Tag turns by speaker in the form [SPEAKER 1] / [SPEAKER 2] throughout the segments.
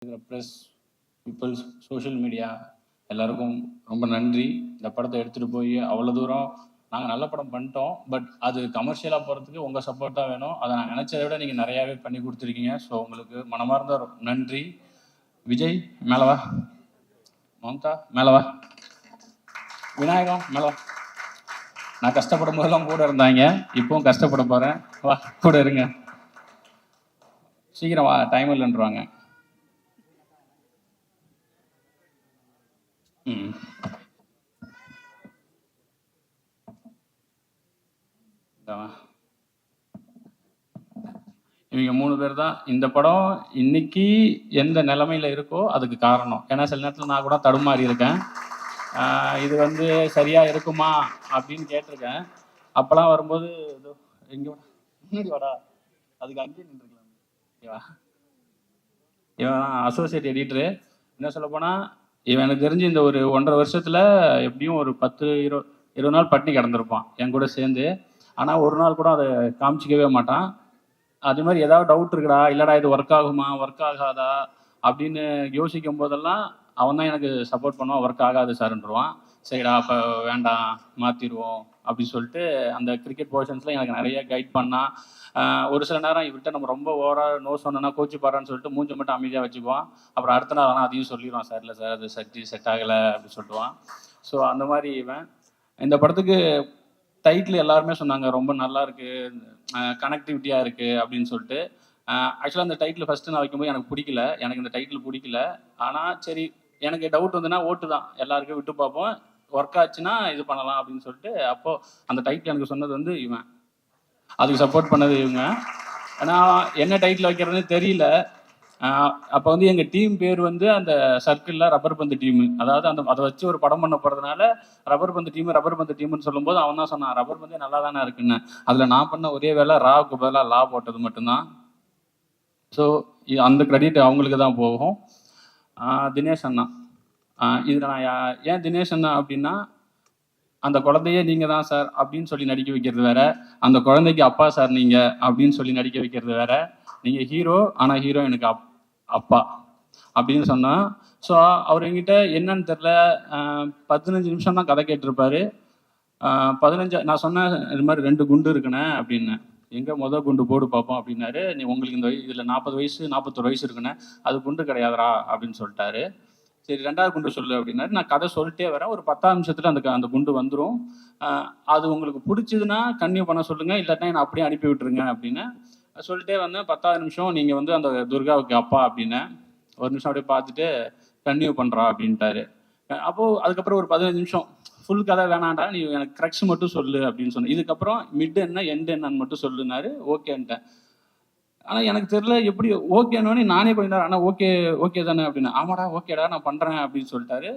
[SPEAKER 1] Press, peoples, social media எல்லாருக்கும் ரொம்ப நன்றி. இந்த படத்தை எடுத்துகிட்டு போய் அவ்வளோ தூரம் நாங்கள் நல்ல படம் பண்ணிட்டோம். பட் அது கமர்ஷியலாக போகிறதுக்கு உங்கள் சப்போர்ட் தான் வேணும். அதை நான் நினச்சதை விட நீங்கள் நிறையாவே பண்ணி கொடுத்துருக்கீங்க. ஸோ உங்களுக்கு மனமார்ந்த நன்றி. விஜய் மேலவா, மம்தா மேலவா, விநாயகம் மேலவா. நான் கஷ்டப்படும் போதெல்லாம் கூட இருந்தாங்க, இப்போவும் கஷ்டப்பட போகிறேன். வா கூட இருங்க, சீக்கிரம் வா, டைம் இல்லைன்றாங்க. இவங்க 3 பேர் தான் இந்த படம் இன்னைக்கு எந்த நிலைமையில இருக்கோ அதுக்கு காரணம். ஏன்னா சில நேரத்தில் நான் கூட தடுமாறி இருக்கேன். இது வந்து சரியா இருக்குமா அப்படின்னு கேட்டிருக்கேன். அப்பெல்லாம் வரும்போது எங்க முன்னாடி வாடா, அதுக்கு அங்கேயே நின்றுக்கலாம். இவன் அசோசியேட் எடிட்டரு. என்ன சொல்ல போனா இவன் எனக்கு தெரிஞ்சு இந்த ஒரு 1.5 வருஷத்துல எப்படியும் ஒரு 10-20 நாள் பட்டினி கிடந்திருப்பான் என் கூட சேர்ந்து. ஆனா ஒரு நாள் கூட அதை காமிச்சிக்கவே மாட்டான். அது மாதிரி ஏதாவது டவுட் இருக்குடா, இல்லடா இது ஒர்க் ஆகுமா ஒர்க் ஆகாதா அப்படின்னு யோசிக்கும் போதெல்லாம் அவன் தான் எனக்கு சப்போர்ட் பண்ணுவான். ஒர்க் ஆகாது சார்ன்றுவான். சரிடா அப்போ வேண்டாம் மாற்றிடுவோம் அப்படின்னு சொல்லிட்டு அந்த கிரிக்கெட் போர்ஷன்ஸில் எனக்கு நிறைய கைட் பண்ணான். ஒரு சில நேரம் இவர்கிட்ட நம்ம ரொம்ப ஓவராக நோ சொன்னோன்னா கோச்சு பாடுறான்னு சொல்லிட்டு மூஞ்சை மட்டும் அமைதியாக வச்சுக்குவான். அப்புறம் அடுத்த நாள் ஆனால் அதையும் சொல்லிடுவான், சார் இல்லை சார் அது செட் ஆகலை அப்படின்னு சொல்லிடுவான். ஸோ அந்த மாதிரி இவன். இந்த படத்துக்கு டைட்டில் எல்லாருமே சொன்னாங்க ரொம்ப நல்லா இருக்கு, கனெக்டிவிட்டியாக இருக்கு அப்படின்னு சொல்லிட்டு. ஆக்சுவலாக அந்த டைட்டில் ஃபர்ஸ்ட் நான் வைக்கும்போது எனக்கு பிடிக்கல, எனக்கு இந்த டைட்டில் பிடிக்கல. ஆனால் சரி எனக்கு டவுட் வந்துன்னா ஓட்டு தான், எல்லாருக்கும் விட்டு பார்ப்போம், ஒர்க் ஆச்சுன்னா இது பண்ணலாம் அப்படின்னு சொல்லிட்டு அப்போ அந்த டைட்டில் எனக்கு சொன்னது வந்து இவன், அதுக்கு சப்போர்ட் பண்ணது இவங்க. ஆனால் என்ன டைட்டில் வைக்கிறதுன்னு தெரியல. அப்போ வந்து எங்கள் டீம் பேர் வந்து அந்த சர்க்கிளில் ரப்பர் பந்து டீமு, அதாவது அந்த அதை வச்சு ஒரு படம் பண்ண போகிறதுனால ரப்பர் பந்து டீம்னு சொல்லும்போது அவன் தான் சொன்னான் ரப்பர் பந்தே நல்லா தானே இருக்குன்னு. அதில் நான் பண்ண ஒரே வேலை ராவுக்கு பதிலாக லா போட்டது மட்டும்தான். ஸோ அந்த கிரெடிட் அவங்களுக்கு தான் போகும். தினேஷ் அண்ணா, இதில் நான் ஏன் தினேஷ் அண்ணா அப்படின்னா, அந்த குழந்தையே நீங்கள் தான் சார் அப்படின்னு சொல்லி நடிக்க வைக்கிறது வேற, அந்த குழந்தைக்கு அப்பா சார் நீங்கள் அப்படின்னு சொல்லி நடிக்க வைக்கிறது வேற. நீங்கள் ஹீரோ ஆனால் ஹீரோ எனக்கு அப்பா அப்படின்னு சொன்னால். ஸோ அவர் என்கிட்ட என்னன்னு தெரில 15 நிமிஷம் தான் கதை கேட்டிருப்பாரு. 15 நான் சொன்னேன் இது மாதிரி 2 குண்டு இருக்குண்ணே அப்படின்னு. எங்கே மொதல் குண்டு போடு பார்ப்போம் அப்படின்னாரு. நீ உங்களுக்கு இந்த இதில் 40 வயசு 41 வயசு இருக்குண்ணே, அது குண்டு கிடையாதுரா அப்படின்னு சொல்லிட்டாரு. சரி 2வது குண்டு சொல்லு அப்படின்னாரு. நான் கதை சொல்லிட்டே வரேன், ஒரு 10 நிமிஷத்துல அந்த குண்டு வந்துடும். அது உங்களுக்கு பிடிச்சதுன்னா கன்னியூ பண்ண சொல்லுங்க, இல்லாட்டினா என்னை அப்படியே அனுப்பி விட்டுருங்க அப்படின்னு சொல்லிட்டே வந்தேன். 10வது நிமிஷம் நீங்கள் வந்து அந்த துர்காவுக்கு அப்பா அப்படின்னு ஒரு நிமிஷம் அப்படியே பார்த்துட்டு கன்னியூ பண்ணுறா அப்படின்ட்டாரு. அப்போது அதுக்கப்புறம் ஒரு 15 நிமிஷம் ஃபுல் கதை வேணாண்டா, நீ எனக்கு க்ரக்ஸ் மட்டும் சொல்லு அப்படின்னு சொன்னேன். இதுக்கப்புறம் மிட் என்ன எண்டு என்னன்னு மட்டும் சொல்லுனாரு. ஓகேன்ட்டேன். ஆனால் எனக்கு தெரியல எப்படி ஓகேன்னு நானே கொஞ்ச நேரம் ஆனால் ஓகே தானே அப்படின்னு. ஆமாடா ஓகேடா நான் பண்ணுறேன் அப்படின்னு சொல்லிட்டாரு.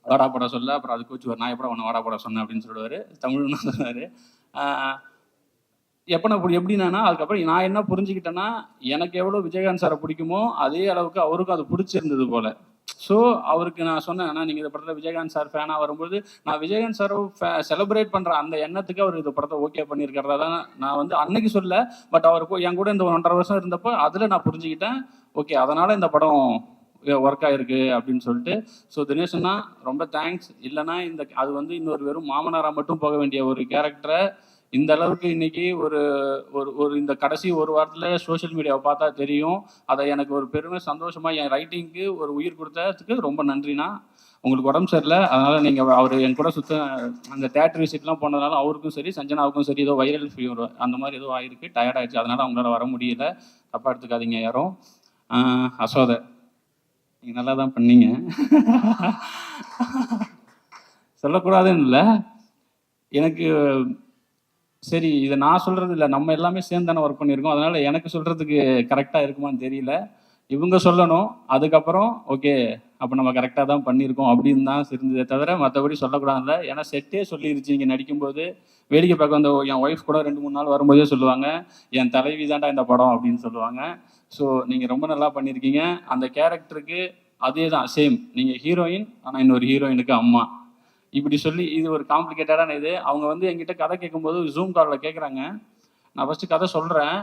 [SPEAKER 1] வாடா போட சொல்ல. அப்புறம் அது கோச்சு நான் எப்படா உன்னை வாடா போட சொன்னேன் அப்படின்னு சொல்லுவார். தமிழ்னு சொன்னார். எப்படின்னா அதுக்கப்புறம் நான் என்ன புரிஞ்சுக்கிட்டேன்னா, எனக்கு எவ்வளோ விஜயகாந்த் சாரை பிடிக்குமோ அதே அளவுக்கு அவருக்கும் அது பிடிச்சிருந்தது போல. ஸோ அவருக்கு நான் சொன்னேன், ஆனால் நீங்கள் இந்த படத்தில் விஜயகாந்த் சார் ஃபேனாக வரும்போது நான் விஜயகாந்த் சாரை செலிப்ரேட் பண்ணுற அந்த எண்ணத்துக்கு அவர் இந்த படத்தை ஓகே பண்ணியிருக்கிறதா தான் நான் வந்து அன்னைக்கு சொல்ல. பட் அவருக்கு என் கூட இந்த 1.5 வருஷம் இருந்தப்போ அதில் நான் புரிஞ்சுக்கிட்டேன். ஓகே அதனால் இந்த படம் ஒர்க் ஆகிருக்கு அப்படின்னு சொல்லிட்டு. ஸோ தினேஷன்னா ரொம்ப தேங்க்ஸ். இல்லைன்னா அது வந்து இன்னொரு வெறும் மாமனாராக மட்டும் போக வேண்டிய ஒரு கேரக்டரை இந்த அளவுக்கு இன்னைக்கு ஒரு இந்த கடைசி ஒரு வாரத்தில் சோஷியல் மீடியாவை பார்த்தா தெரியும். அதை எனக்கு ஒரு பெருமை சந்தோஷமாக என் ரைட்டிங்க்கு ஒரு உயிர் கொடுத்ததுக்கு ரொம்ப நன்றிண்ணா. உங்களுக்கு உடம்பு சரியில்லை, அதனால் நீங்கள் அவர் என் கூட அந்த தேட்டர் விசிட்லாம் போனதுனால அவருக்கும் சரி சஞ்சனாவுக்கும் சரி ஏதோ வைரல் ஃபீவர் அந்த மாதிரி ஏதோ ஆகிருக்கு, டயர்டாகிடுச்சு, அதனால் அவங்களால வர முடியல, தப்பாக எடுத்துக்காதீங்க யாரும். அசோதை நீங்கள் நல்லா தான் பண்ணீங்க, சொல்லக்கூடாதுன்னு இல்லை. எனக்கு சரி இதை நான் சொல்கிறது இல்லை, நம்ம எல்லாமே சேர்ந்து தானே ஒர்க் பண்ணியிருக்கோம், அதனால் எனக்கு சொல்கிறதுக்கு கரெக்டாக இருக்குமான்னு தெரியல. இவங்க சொல்லணும், அதுக்கப்புறம் ஓகே அப்போ நம்ம கரெக்டாக தான் பண்ணியிருக்கோம் அப்படின்னு தான் இருந்ததே தவிர மற்றபடி சொல்லக்கூடாதுல்ல. ஏன்னா செட்டே சொல்லிருச்சு, இங்கே நடிக்கும்போது வேடிக்கை பார்க்க வந்த என் ஒய்ஃப் கூட 2-3 நாள் வரும்போதே சொல்லுவாங்க, என் தலைவி தான்டா இந்த படம் அப்படின்னு சொல்லுவாங்க. ஸோ நீங்கள் ரொம்ப நல்லா பண்ணியிருக்கீங்க. அந்த கேரக்டருக்கு அதே தான் சேம், நீங்கள் ஹீரோயின் ஆனால் இன்னொரு ஹீரோயினுக்கு அம்மா இப்படி சொல்லி இது ஒரு காம்ப்ளிகேட்டடான இது. அவங்க வந்து என்கிட்ட கதை கேட்கும்போது ஜூம் காலில் கேட்குறாங்க. நான் ஃபஸ்ட்டு கதை சொல்கிறேன்,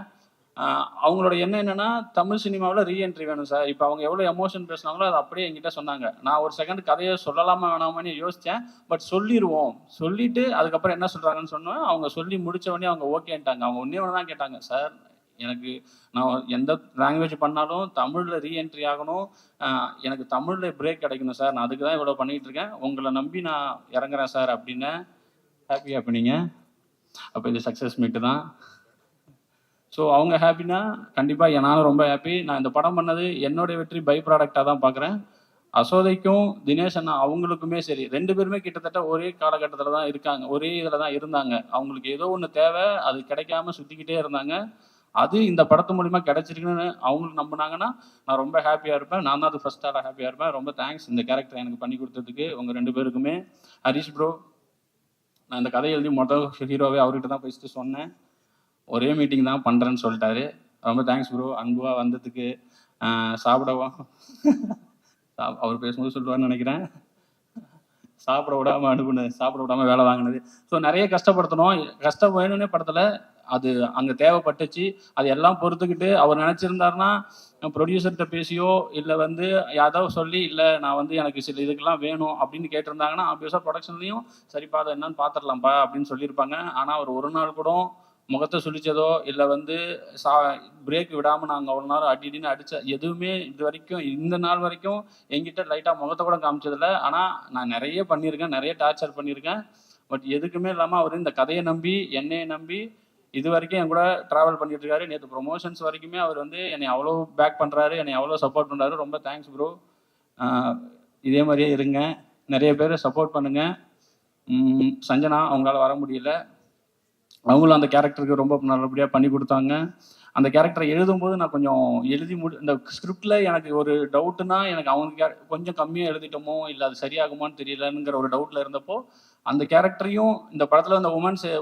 [SPEAKER 1] அவங்களோட எண்ணம் என்னன்னா தமிழ் சினிமாவில் ரீஎன்ட்ரி வேணும் சார். இப்போ அவங்க எவ்வளோ எமோஷன் பேசுனாங்களோ அதை அப்படியே என்கிட்ட சொன்னாங்க. நான் ஒரு செகண்ட் கதையை சொல்லலாமா வேணாமான்னு யோசித்தேன். பட் சொல்லிடுவோம், சொல்லிட்டு அதுக்கப்புறம் என்ன சொல்கிறாங்கன்னு சொன்னோம். அவங்க சொல்லி முடிச்ச உடனே அவங்க ஓகேன்ட்டாங்க. அவங்க ஒன்றே ஒன்று தான் கேட்டாங்க, சார் எனக்கு நான் எந்த லாங்குவேஜ் பண்ணாலும் தமிழில் ரீஎன்ட்ரி ஆகணும், எனக்கு தமிழில் பிரேக் கிடைக்கணும் சார், நான் அதுக்கு தான் இவ்வளோ பண்ணிகிட்டு இருக்கேன், உங்களை நம்பி நான் இறங்குறேன் சார் அப்படின்னு. ஹாப்பியாக பண்ணீங்க. அப்போ இது சக்ஸஸ் மீட்டு தான். ஸோ அவங்க ஹாப்பினா கண்டிப்பாக நானும் ரொம்ப ஹாப்பி. நான் இந்த படம் பண்ணது என்னுடைய வெற்றி பை ப்ராடக்டாக தான் பார்க்குறேன். அசோதைக்கும் தினேஷ் அண்ணா அவங்களுக்குமே சரி, 2 பேருமே கிட்டத்தட்ட ஒரே காலகட்டத்தில் தான் இருக்காங்க, ஒரே இதில் தான் இருந்தாங்க. அவங்களுக்கு ஏதோ ஒன்று தேவை, அது கிடைக்காம சுற்றிக்கிட்டே இருந்தாங்க. அது இந்த படத்து மூலிமா கிடைச்சிருக்குன்னு அவங்களுக்கு நம்பினாங்கன்னா நான் ரொம்ப ஹாப்பியாக இருப்பேன். நான் தான் அது ஃபர்ஸ்ட் ஆளாக ஹாப்பியாக இருப்பேன். ரொம்ப தேங்க்ஸ் இந்த கேரக்டர் எனக்கு பண்ணி கொடுத்ததுக்கு உங்கள் 2 பேருக்குமே. ஹரிஷ் ப்ரோ, நான் இந்த கதை எழுதி மொதல் ஹீரோவே அவர்கிட்ட தான் பேசிட்டு சொன்னேன். ஒரே மீட்டிங் தான் பண்ணுறேன்னு சொல்லிட்டாரு. ரொம்ப தேங்க்ஸ் ப்ரோ, அன்புவாக வந்ததுக்கு. சாப்பிடவா அவர் பேசும்போது சொல்லுவார்னு நினைக்கிறேன். சாப்பிட விடாமல் அனுப்புனது, சாப்பிட விடாமல் வேலை வாங்கினது. ஸோ நிறைய கஷ்டப்படுத்தணும், கஷ்டம் வேணும்னே படத்தில் அது அங்கே தேவைப்பட்டுச்சு. அது எல்லாம் பொறுத்துக்கிட்டு அவர் நினச்சிருந்தாருன்னா ப்ரொடியூசர்கிட்ட பேசியோ இல்லை வந்து யாராவது சொல்லி, இல்லை நான் வந்து எனக்கு சில இதுக்கெல்லாம் வேணும் அப்படின்னு கேட்டிருந்தாங்கன்னா ஆப்வியஸாக ப்ரொடக்ஷன்லையும் சரிப்பா அதை என்னன்னு பார்த்துடலாம்ப்பா அப்படின்னு சொல்லியிருப்பாங்க. ஆனால் அவர் ஒரு நாள் கூட முகத்தை சுழிச்சதோ இல்லை வந்து பிரேக் விடாமல் நாங்கள் அவ்வளோ நேரம் அடின்னு அடித்த எதுவுமே இது வரைக்கும் இந்த நாள் வரைக்கும் எங்கிட்ட லைட்டாக முகத்தை கூட காமிச்சதில்லை. ஆனால் நான் நிறைய பண்ணியிருக்கேன், நிறைய டார்ச்சர் பண்ணியிருக்கேன். பட் எதுக்குமே இல்லாமல் அவர் இந்த கதையை நம்பி என்னையை நம்பி இது வரைக்கும் என் கூட ட்ராவல் பண்ணிட்டு இருக்காரு. நேற்று ப்ரொமோஷன்ஸ் வரைக்குமே அவர் வந்து என்னை அவ்வளோ பேக் பண்ணுறாரு, என்னை அவ்வளோ சப்போர்ட் பண்ணுறாரு. ரொம்ப தேங்க்ஸ் ப்ரோ. இதே மாதிரியே இருங்க, நிறைய பேர் சப்போர்ட் பண்ணுங்கள். சஞ்சனா அவங்களால வர முடியல, அவங்களும் அந்த கேரக்டருக்கு ரொம்ப நல்லபடியாக பண்ணி கொடுத்தாங்க. அந்த கேரக்டரை எழுதும்போது நான் கொஞ்சம் இந்த ஸ்கிரிப்டில் எனக்கு ஒரு டவுட்டுனா, எனக்கு அவங்க கொஞ்சம் கம்மியாக எழுதிட்டோமோ இல்லை அது சரியாகுமான்னு தெரியலங்கிற ஒரு டவுட்டில் இருந்தப்போ அந்த கேரக்டரையும் இந்த படத்தில் இந்த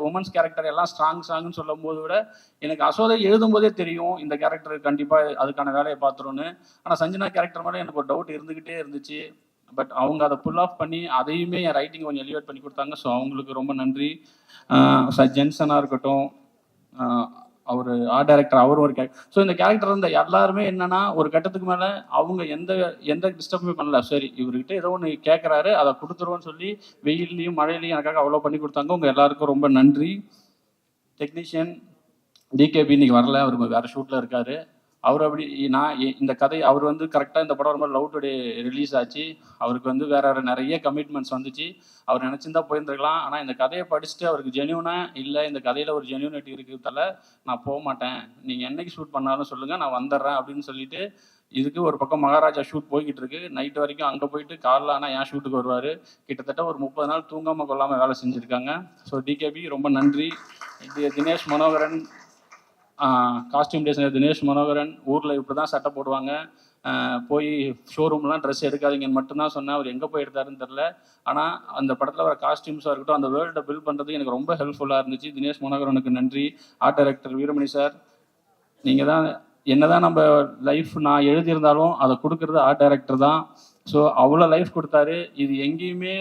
[SPEAKER 1] உமன்ஸ் கேரக்டர் எல்லாம் ஸ்ட்ராங்னு சொல்லும் போது விட எனக்கு அசோதை எழுதும் போதே தெரியும் இந்த கேரக்டர் கண்டிப்பாக அதுக்கான வேலையை பார்த்துருன்னு. ஆனால் சஞ்சனா கேரக்டர் மேலே எனக்கு ஒரு டவுட் இருந்துக்கிட்டே இருந்துச்சு. பட் அவங்க அதை புல் ஆஃப் பண்ணி அதையுமே என் ரைட்டிங் கொஞ்சம் எலிவேட் பண்ணி கொடுத்தாங்க. ஸோ அவங்களுக்கு ரொம்ப நன்றி. ஜென்சனாக இருக்கட்டும், அவர் ஆர்ட் டைரக்டர், அவர் ஒரு கேரக்டர். ஸோ இந்த கேரக்டர் இருந்த எல்லாருமே என்னன்னா ஒரு கட்டத்துக்கு மேலே அவங்க எந்த டிஸ்டர்புமே பண்ணல. சரி இவர்கிட்ட ஏதோ ஒன்று கேட்குறாரு அதை கொடுத்துருவோன்னு சொல்லி வெயில்லையும் மழையிலையும் எனக்காக அவ்வளோ பண்ணி கொடுத்தாங்க. உங்கள் எல்லாருக்கும் ரொம்ப நன்றி. டெக்னீஷியன் டிகேபி இன்னைக்கு வரல, அவர் வேறு ஷூட்டில் இருக்கார். அவர் அப்படி இந்த கதை அவர் வந்து கரெக்டாக இந்த படம் ரொம்ப லவ் டுடே ரிலீஸ் ஆச்சு. அவருக்கு வந்து வேற நிறைய கமிட்மெண்ட்ஸ் வந்துச்சு. அவர் நினச்சிருந்தா போயிருந்துருக்கலாம். ஆனால் இந்த கதையை படிச்சுட்டு அவருக்கு ஜென்யூனாக இல்லை, இந்த கதையில் ஒரு ஜென்யூனிட்டி இருக்கிறதால நான் போக மாட்டேன், நீங்கள் என்னைக்கு ஷூட் பண்ணாலும் சொல்லுங்கள் நான் வந்துடுறேன் அப்படின்னு சொல்லிட்டு இதுக்கு ஒரு பக்கம் மகாராஜா ஷூட் போய்கிட்டு இருக்கு. நைட்டு வரைக்கும் அங்கே போயிட்டு காலைல ஆனால் என் ஷூட்டுக்கு வருவார். கிட்டத்தட்ட ஒரு 30 நாள் தூங்காமல் கொள்ளாமல் வேலை செஞ்சுருக்காங்க. ஸோ டிகேபி ரொம்ப நன்றி. இது தினேஷ் மனோகரன், காஸ்டியூம் டிசைனர் தினேஷ் மனோகரன். ஊரில் இப்படி தான் சட்டை போடுவாங்க, போய் ஷோரூம்லாம் ட்ரெஸ் எடுக்காதீங்கன்னு மட்டும்தான் சொன்னேன். அவர் எங்கே போய் எடுத்தாருன்னு தெரில. ஆனால் அந்த படத்தில் வர காஸ்டியூம்ஸாக இருக்கட்டும், அந்த வேர்ல்டை பில்ட் பண்ணுறது எனக்கு ரொம்ப ஹெல்ப்ஃபுல்லாக இருந்துச்சு. தினேஷ் மனோகரனுக்கு நன்றி. ஆர்ட் டைரக்டர் வீரமணி சார், நீங்கள் தான் என்னதான் நம்ம லைஃப் நான் எழுதியிருந்தாலும் அதை கொடுக்குறது ஆர்ட் டைரக்டர் தான். ஸோ அவ்வளோ லைஃப் கொடுத்தாரு. இது எங்கேயுமே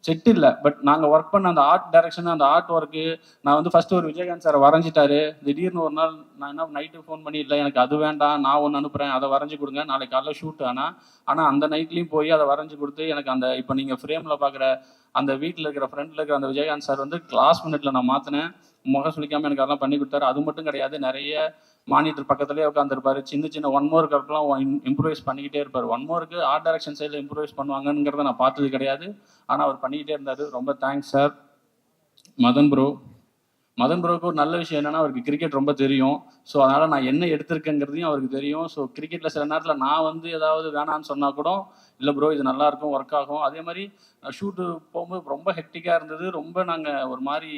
[SPEAKER 1] செட்டு இல்லை. பட் நாங்கள் ஒர்க் பண்ண அந்த ஆர்ட் டைரக்ஷன், அந்த ஆர்ட் ஒர்க்கு, நான் வந்து ஃபஸ்ட்டு ஒரு விஜயகாந்த் சாரை வரைஞ்சிட்டாரு. திடீர்னு ஒரு நாள் நான் என்ன நைட்டு ஃபோன் பண்ணி, இல்லை எனக்கு அது வேண்டாம், நான் ஒன்று அனுப்புகிறேன், அதை வரைஞ்சி கொடுங்க, நாளைக்கு காலைல ஷூட். ஆனால் அந்த நைட்லேயும் போய் அதை வரைஞ்சி கொடுத்து எனக்கு அந்த இப்போ நீங்கள் ஃப்ரேமில் பார்க்குற அந்த வீட்டில் இருக்கிற ஃப்ரெண்டில் இருக்கிற அந்த விஜயகாந்த் சார் வந்து கிளாஸ் மினிட்ல நான் மாற்றினேன். முகம் சொல்லிக்காமல் எனக்கு அதெல்லாம் பண்ணி கொடுத்தாரு. அது மட்டும் கிடையாது, நிறைய மானிட்டர் பக்கத்துலேயே உட்காந்துருப்பாரு. சின்ன ஒன் மோர் கரெக்ட்லாம் இம்ப்ரூவைஸ் பண்ணிக்கிட்டே இருப்பார். ஒன் மோருக்கு ஆர்ட் டைரக்ஷன் சைடில் இம்ப்ரூவைஸ் பண்ணுவாங்கங்கிறத நான் பார்த்தது கிடையாது. ஆனால் அவர் பண்ணிக்கிட்டே இருந்தார். ரொம்ப தேங்க்ஸ் சார். மதன் ப்ரோக்கு ஒரு நல்ல விஷயம் என்னென்னா அவருக்கு கிரிக்கெட் ரொம்ப தெரியும். ஸோ அதனால் நான் என்ன எடுத்திருக்கேங்கிறதையும் அவருக்கு தெரியும். ஸோ கிரிக்கெட்டில் சில நேரத்தில் நான் வந்து ஏதாவது வேணான்னு சொன்னால் கூட, இல்லை ப்ரோ இது நல்லாயிருக்கும், ஒர்க் ஆகும். அதே மாதிரி ஷூட்டு போகும்போது ரொம்ப ஹெக்டிக்காக இருந்தது. ரொம்ப நாங்கள் ஒரு மாதிரி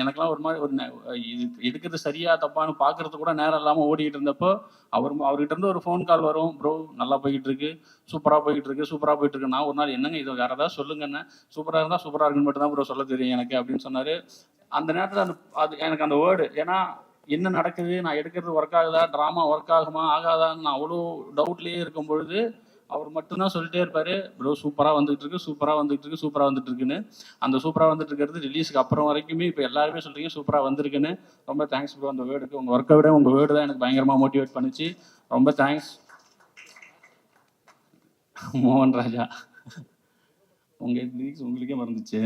[SPEAKER 1] எனக்கெல்லாம் ஒரு மாதிரி இது எடுக்கிறது சரியா தப்பான்னு பார்க்கறது கூட நேரம் இல்லாமல் ஓடிக்கிட்டு இருந்தப்போ அவர்கிட்ட இருந்து ஒரு ஃபோன் கால் வரும். ப்ரோ நல்லா போய்கிட்டு இருக்கு, சூப்பராக போய்கிட்டு இருக்கு. நான் ஒரு நாள் என்னங்க இது வேறு ஏதாவது சொல்லுங்கன்னு, சூப்பராக இருந்தால் சூப்பராக இருக்குன்னு மட்டும் தான் ப்ரோ சொல்ல தெரியும் எனக்கு அப்படின்னு சொன்னார். அந்த நேரத்தில் அது எனக்கு அந்த வேர்டு, ஏன்னா என்ன நடக்குது, நான் எடுக்கிறது ஒர்க் ஆகுதா, ட்ராமா ஒர்க் ஆகுமா ஆகாதான்னு நான் அவ்வளோ டவுட்லேயே இருக்கும் பொழுது அவர் மட்டும்தான் சொல்லிட்டே இருப்பார், ப்ரோ சூப்பராக வந்துகிட்டு இருக்கு, சூப்பராக வந்துகிட்டு இருக்கு, சூப்பராக வந்துட்டு இருக்குன்னு. அந்த சூப்பராக வந்துட்டு இருக்கிறது ரிலீஸுக்கு அப்புறம் வரைக்குமே இப்போ எல்லாருமே சொல்கிறீங்க சூப்பராக வந்திருக்குன்னு. ரொம்ப தேங்க்ஸ் ப்ரோ அந்த வேர்டுக்கு. உங்கள் ஒர்க்கை விட உங்கள் வேர்டு தான் எனக்கு பயங்கரமாக மோட்டிவேட் பண்ணுச்சு. ரொம்ப தேங்க்ஸ். மோகன் ராஜா, உங்கள் லிரிக்ஸ் உங்களுக்கே மறந்துச்சு.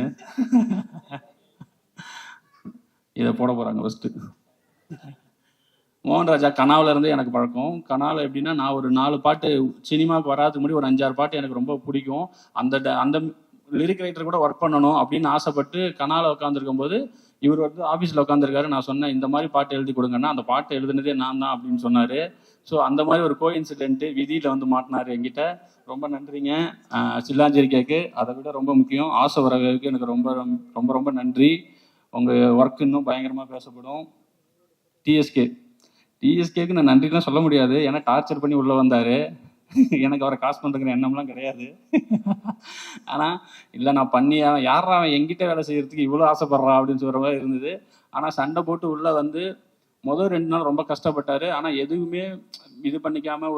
[SPEAKER 1] இதை போட போகிறாங்க ஃபஸ்ட்டு. மோகன் ராஜா கனாவில் இருந்து எனக்கு பழக்கம். கனாவில் எப்படின்னா, நான் ஒரு 4 பாட்டு சினிமாவுக்கு வராதுக்கு முன்னாடி ஒரு 5-6 பாட்டு எனக்கு ரொம்ப பிடிக்கும். அந்த லிரிக் ரைட்டர் கூட ஒர்க் பண்ணணும் அப்படின்னு ஆசைப்பட்டு கனாவில் உட்காந்துருக்கும் போது இவர் வந்து ஆஃபீஸில் உட்காந்துருக்காரு. நான் சொன்னேன், இந்த மாதிரி பாட்டு எழுதி கொடுங்கன்னா, அந்த பாட்டு எழுதுனதே நான் தான் அப்படின்னு சொன்னார். ஸோ அந்த மாதிரி ஒரு கோஇன்சிடென்ட்டு விதியில் வந்து மாட்டினார் என்கிட்ட. ரொம்ப நன்றிங்க. சில்லாஞ்சேரி கேக்கு அதை விட ரொம்ப முக்கியம் ஆசை வரவேற்கு எனக்கு ரொம்ப ரொம்ப ரொம்ப நன்றி. உங்கள் ஒர்க் இன்னும் பயங்கரமாக பேசப்படும். டிஎஸ்கேக்கு நான் நன்றிலாம் சொல்ல முடியாது, ஏன்னா டார்ச்சர் பண்ணி உள்ளே வந்தார். எனக்கு அவரை காசு பண்ணுறதுங்கிற எண்ணம்லாம் கிடையாது. ஆனால் இல்லை நான் பண்ணி யாரா அவன் எங்கிட்ட வேலை செய்கிறதுக்கு இவ்வளோ ஆசைப்பட்றான் அப்படின்னு சொல்கிற மாதிரி இருந்தது. ஆனால் சண்டை போட்டு உள்ளே வந்து முதல் 2 நாள் ரொம்ப கஷ்டப்பட்டார். ஆனால் எதுவுமே இது பண்ணிக்காமல்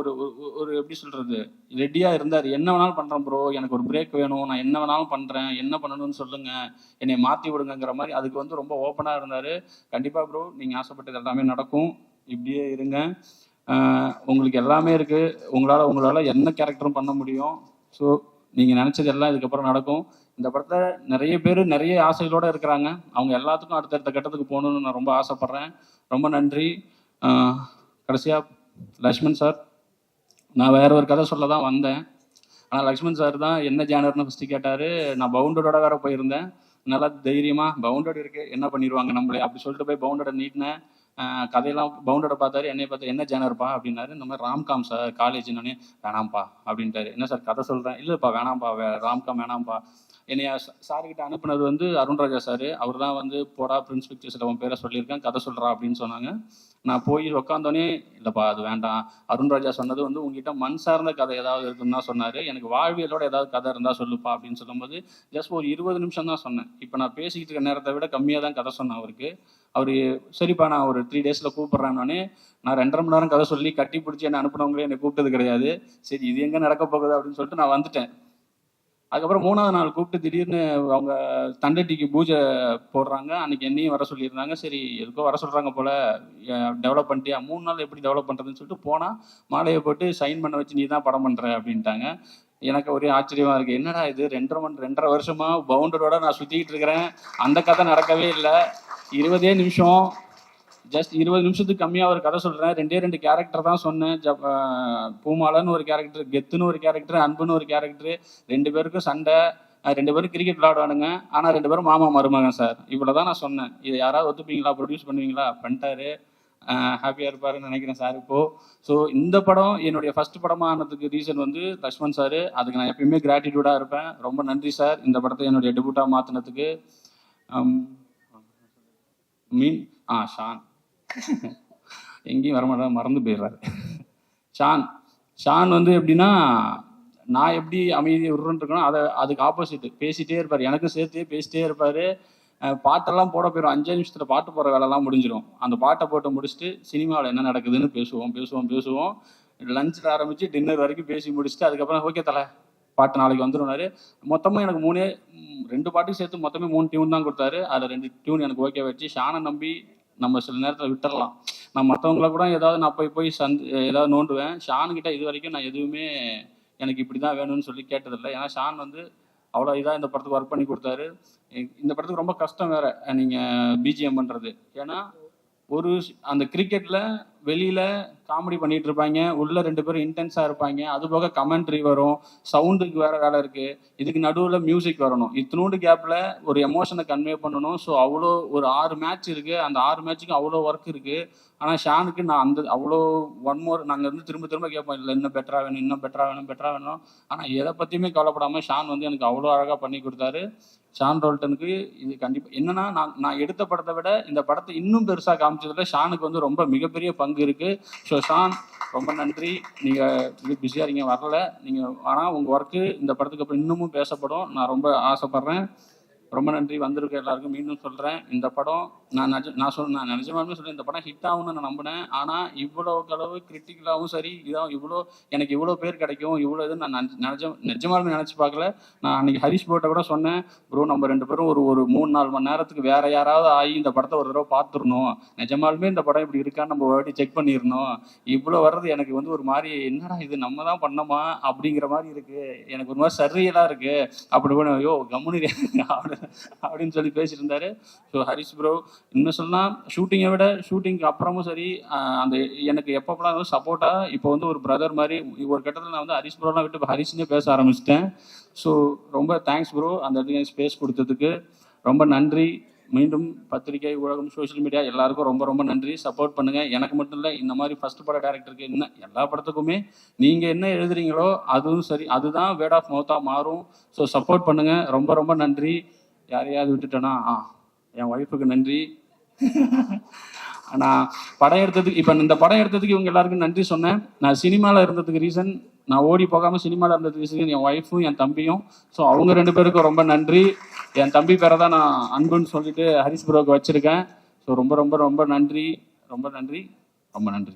[SPEAKER 1] ஒரு எப்படி சொல்கிறது, ரெடியாக இருந்தார். என்ன வேணாலும் பண்ணுறேன் ப்ரோ, எனக்கு ஒரு பிரேக் வேணும், நான் என்ன வேணாலும் பண்ணுறேன், என்ன பண்ணணும்னு சொல்லுங்கள், என்னை மாற்றி விடுங்கிற மாதிரி அதுக்கு வந்து ரொம்ப ஓப்பனாக இருந்தார். கண்டிப்பாக ப்ரோ, நீங்கள் ஆசைப்பட்டது எல்லாமே நடக்கும், இப்படியே இருங்க. உங்களுக்கு எல்லாமே இருக்குது, உங்களால் என்ன கேரக்டரும் பண்ண முடியும். ஸோ நீங்கள் நினச்சது எல்லாம் இதுக்கப்புறம் நடக்கும். இந்த படத்தை நிறைய பேர் நிறைய ஆசைகளோடு இருக்கிறாங்க. அவங்க எல்லாத்துக்கும் அடுத்தடுத்த கட்டத்துக்கு போகணுன்னு நான் ரொம்ப ஆசைப்பட்றேன். ரொம்ப நன்றி. கடைசியாக லக்ஷ்மண் சார், நான் வேற ஒரு கதை சொல்ல தான் வந்தேன். ஆனால் லக்ஷ்மண் சார் தான் என்ன ஜானர்னு ஃபஸ்ட்டு கேட்டார். நான் பவுண்டடோட வேற போயிருந்தேன். நல்லா தைரியமாக பவுண்டட் இருக்குது, என்ன பண்ணிடுவாங்க நம்மளே அப்படி சொல்லிட்டு போய் பவுண்டடை நீட்டினேன். கதையெல்லாம் பவுண்டடை பார்த்தாரு, என்னை பார்த்து என்ன ஜானர்ப்பா அப்படின்னாரு. இந்த மாதிரி ராம்காம் சார் காலேஜ்னோடனே வேணாம்ப்பா அப்படின்ட்டாரு. என்ன சார் கதை சொல்கிறேன், இல்லைப்பா வேணாம்ப்பா, ராம்காம் வேணாம்ப்பா. என்னைய சார்கிட்ட அனுப்புனது வந்து அருண்ராஜா சார். அவர் தான் வந்து போடா பிரின்ஸ் பிக்சர்ஸில் உன் பேரை சொல்லியிருக்கேன், கதை சொல்கிறா அப்படின்னு சொன்னாங்க. நான் போய் உட்காந்தோடனே இல்லைப்பா அது வேண்டாம், அருண்ராஜா சொன்னது வந்து உங்ககிட்ட மண் சார்ந்த கதை ஏதாவது இருக்குன்னு தான் சொன்னார், எனக்கு வாழ்வியலோட ஏதாவது கதை இருந்தால் சொல்லுப்பா அப்படின்னு சொல்லும்போது ஜஸ்ட் ஒரு 20 நிமிஷம் தான் சொன்னேன். இப்போ நான் பேசிக்கிட்டு இருக்க நேரத்தை விட கம்மியாக தான் கதை சொன்னேன் அவருக்கு. அவர் சரிப்பா நான் ஒரு 3 டேஸில் கூப்பிட்றேன்னொடனே நான் 2.5 மணி நேரம் கதை சொல்லி கட்டி பிடிச்சி என்னை அனுப்பினவங்களே என்னை கூப்பிட்டது கிடையாது. சரி இது எங்கே நடக்க போகுது அப்படின்னு சொல்லிட்டு நான் வந்துட்டேன். அதுக்கப்புறம் 3ஆவது நாள் கூப்பிட்டு திடீர்னு அவங்க தண்டட்டிக்கு பூஜை போடுறாங்க. அன்றைக்கி என்னையும் வர சொல்லியிருந்தாங்க. சரி எதுக்கோ வர சொல்கிறாங்க போல், டெவலப் பண்ணிட்டியா, 3 நாள் எப்படி டெவலப் பண்ணுறதுன்னு சொல்லிட்டு போனால் மாலையை போட்டு சைன் பண்ண வச்சு நீ தான் படம் பண்ணுற அப்படின்ட்டாங்க. எனக்கு ஒரே ஆச்சரியமாக இருக்குது, என்னடா இது 2.5 வருஷமாக பவுண்டரோட நான் சுற்றிக்கிட்டு இருக்கிறேன், அந்த கதை நடக்கவே இல்லை. 20 நிமிஷம், ஜஸ்ட் 20 நிமிஷத்துக்கு கம்மியாக ஒரு கதை சொல்கிறேன். 2 கேரக்டர் தான் சொன்னேன். பூமாலன்னு ஒரு கேரக்டர், கெத்துன்னு ஒரு கேரக்டர், அன்புன்னு ஒரு கேரக்டர். 2 பேருக்கும் சண்டை, 2 பேரும் கிரிக்கெட் விளையாடுவானுங்க. ஆனால் 2 பேரும் மாமா மருமகன் சார். இவ்வளோ தான் நான் சொன்னேன். இதை யாராவது ஒத்துப்பீங்களா, ப்ரொடியூஸ் பண்ணுவீங்களா? பண்ணிட்டாரு. ஹாப்பியாக இருப்பாருன்னு நினைக்கிறேன் சார் இப்போது. ஸோ இந்த படம் என்னுடைய ஃபஸ்ட் படமாக ஆனதுக்கு ரீசன் வந்து லக்ஷ்மண் சார். அதுக்கு நான் எப்பயுமே கிராட்டிடியூடாக இருப்பேன். ரொம்ப நன்றி சார் இந்த படத்தை என்னுடைய டெபியூட்டாக மாற்றினதுக்கு. ஷான் எங்கேயும் வரமாட்டா, மறந்து போயிடுறாரு. ஷான் வந்து எப்படின்னா, நான் எப்படி அமைதி விடுறேன்னு இருக்கணும், அதுக்கு ஆப்போசிட் பேசிகிட்டே இருப்பார், எனக்கும் சேர்த்து பேசிகிட்டே இருப்பார். பாட்டெல்லாம் போட போயிடும், 5 நிமிஷத்தில் பாட்டு போகிற வேலைலாம் முடிஞ்சிடும். அந்த பாட்டை போட்டு முடிச்சுட்டு சினிமாவில் என்ன நடக்குதுன்னு பேசுவோம். லஞ்சில் ஆரம்பித்து டின்னர் வரைக்கும் பேசி முடிச்சுட்டு அதுக்கப்புறம் ஓகே தலை பாட்டு நாளைக்கு வந்துடுவார். மொத்தமாக எனக்கு 2 பாட்டுக்கு சேர்த்து மொத்தமே 3 டியூன் தான் கொடுத்தாரு. அதில் 2 டியூன் எனக்கு ஓகே வச்சு ஷானை நம்பி நம்ம சில நேரத்தில் விட்டுறலாம். நான் மற்றவங்கள கூட ஏதாவது நான் போய் ஏதாவது நோண்டுவேன். ஷானுக்கிட்ட இது வரைக்கும் நான் எதுவுமே எனக்கு இப்படி தான் வேணும்னு சொல்லி கேட்டதில்லை. ஏன்னா ஷான் வந்து அவ்வளோ இதாக இந்த படத்துக்கு ஒர்க் பண்ணி கொடுத்தாரு. இந்த படத்துக்கு ரொம்ப கஷ்டம் வேறு நீங்கள் பிஜிஎம் பண்ணுறது. ஏன்னா அந்த கிரிக்கெட்டில் வெளியில் காமெடி பண்ணிகிட்டு இருப்பாங்க, உள்ளே 2 பேரும் இன்டென்ஸாக இருப்பாங்க. அது போக கமெண்ட்ரி வரும், சவுண்டுக்கு வேறு வேலை இருக்குது, இதுக்கு நடுவில் மியூசிக் வரணும், இத்தினோண்டு கேப்பில் ஒரு எமோஷனை கன்வே பண்ணணும். ஸோ அவ்வளோ ஒரு 6 மேட்ச் இருக்குது, அந்த 6 மேட்ச்சுக்கும் அவ்வளோ ஒர்க் இருக்குது. ஆனால் ஷானுக்கு நான் அவ்வளோ 1 மோர் நாங்கள் வந்து திரும்ப கேட்போம், இல்லை இன்னும் பெட்டராக வேணும். ஆனால் எதை பற்றியுமே கவலைப்படாமல் ஷான் வந்து எனக்கு அவ்வளோ அழகாக பண்ணி கொடுத்தாரு. ஷான் ரோல்டனுக்கு இது கண்டிப்பாக என்னன்னா, நான் எடுத்த படத்தை விட இந்த படத்தை இன்னும் பெருசாக காமிச்சதில் ஷானுக்கு வந்து ரொம்ப மிகப்பெரிய பங்கு இருக்குது. ஸோ ஷான் ரொம்ப நன்றி. நீங்கள் பிஸியாக இருக்கீங்க, வரல நீங்கள், ஆனால் உங்கள் ஒர்க்கு இந்த படத்துக்கு அப்புறம் இன்னமும் பேசப்படும், நான் ரொம்ப ஆசைப்பட்றேன். ரொம்ப நன்றி வந்திருக்க எல்லாருக்கும். மீண்டும் சொல்கிறேன், இந்த படம் நான் நிஜமாலுமே சொல்கிறேன், இந்த படம் ஹிட் ஆகும்னு நான் நம்பினேன். ஆனால் இவ்வளோக்கு அளவு கிரிட்டிக்கலாகவும் சரி, இதான் எனக்கு இவ்வளோ பேர் கிடைக்கும், இவ்வளோ இது நான் நிஜமாலுமே நினச்சி பார்க்கல. நான் அன்றைக்கி ஹரிஷ் ப்ரோட்ட கூட சொன்னேன், ப்ரோ நம்ம 2 பேரும் ஒரு 3-4 மணி நேரத்துக்கு வேறு யாராவது ஆகி இந்த படத்தை ஒரு தடவை பார்த்துடணும், நிஜமாலுமே இந்த படம் இப்படி இருக்கான்னு நம்ம ஒரு வாட்டி செக் பண்ணிடணும். இவ்வளோ வர்றது எனக்கு ஒரு மாதிரி என்னடா இது நம்ம தான் பண்ணோமா அப்படிங்கிற மாதிரி இருக்குது, எனக்கு ஒரு மாதிரி சர்ரியலாக இருக்குது. அப்படி ஐயோ கம்முனு அப்படின்னு சொல்லி பேசிட்டு இருந்தாரு. ஸோ ஹரிஷ் ப்ரோ இன்னும் சொன்னால் ஷூட்டிங்கை விட ஷூட்டிங்க்கு அப்புறமும் சரி, அந்த எனக்கு எப்பப்பெல்லாம் சப்போர்ட்டாக இப்போ ஒரு பிரதர் மாதிரி ஒரு கட்டத்தில் நான் ஹரிஷ் ப்ரோலாம் விட்டு இப்போ ஹரிஷ்னே பேச ஆரம்பிச்சிட்டேன். ஸோ ரொம்ப தேங்க்ஸ் ப்ரோ, அந்த இடத்துக்கு ஸ்பேஸ் கொடுத்ததுக்கு ரொம்ப நன்றி. மீண்டும் பத்திரிகை, ஊடகம், சோஷியல் மீடியா எல்லாருக்கும் ரொம்ப ரொம்ப நன்றி. சப்போர்ட் பண்ணுங்கள். எனக்கு மட்டும் இல்லை, இந்த மாதிரி ஃபஸ்ட் பட டேரக்டருக்கு என்ன எல்லா படத்துக்குமே நீங்கள் என்ன எழுதுறீங்களோ அதுவும் சரி, அதுதான் வேர்ட் ஆஃப் மவுத்தாக மாறும். ஸோ சப்போர்ட் பண்ணுங்கள். ரொம்ப ரொம்ப நன்றி. யாரையாவது விட்டுட்டேன்னா என் ஒய்ஃபுக்கு நன்றி. நான் படம் எடுத்ததுக்கு இப்போ இந்த படம் எடுத்ததுக்கு இவங்க எல்லாருக்கும் நன்றி சொன்னேன். நான் சினிமாவில் இருந்ததுக்கு ரீசன், நான் ஓடி போகாமல் சினிமாவில் இருந்ததுக்கு ரீசன் என் ஒய்ஃபும் என் தம்பியும். ஸோ அவங்க 2 பேருக்கும் ரொம்ப நன்றி. என் தம்பி பேரை தான் நான் அன்புன்னு சொல்லிட்டு ஹரிஷ் ப்ரோக்கு வச்சுருக்கேன். ஸோ ரொம்ப ரொம்ப ரொம்ப நன்றி, ரொம்ப நன்றி, ரொம்ப நன்றி.